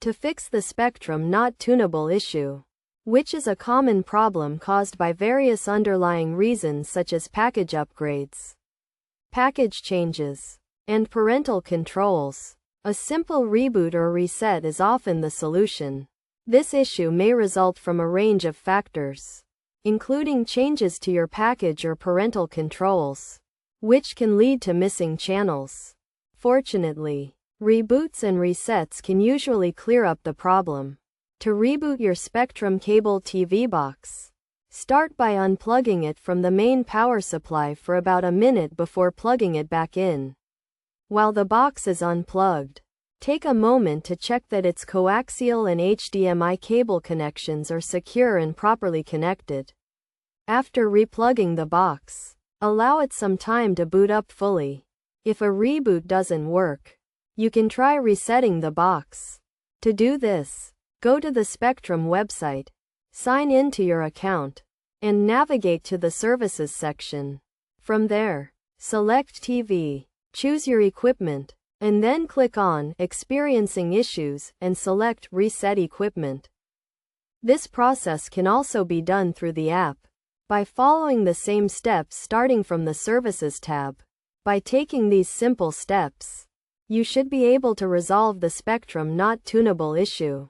to fix the Spectrum not tunable issue, which is a common problem caused by various underlying reasons such as package upgrades, package changes, and parental controls. A simple reboot or reset is often the solution. This issue may result from a range of factors, including changes to your package or parental controls, which can lead to missing channels. Fortunately, reboots and resets can usually clear up the problem. To reboot your Spectrum cable TV box, start by unplugging it from the main power supply for about a minute before plugging it back in. While the box is unplugged, take a moment to check that its coaxial and HDMI cable connections are secure and properly connected. After replugging the box, allow it some time to boot up fully. If a reboot doesn't work, you can try resetting the box. To do this, go to the Spectrum website, sign in to your account, and navigate to the Services section. From there, select TV, choose your equipment, and then click on Experiencing Issues and select Reset Equipment. This process can also be done through the app, by following the same steps starting from the Services tab. By taking these simple steps, you should be able to resolve the Spectrum not tunable issue.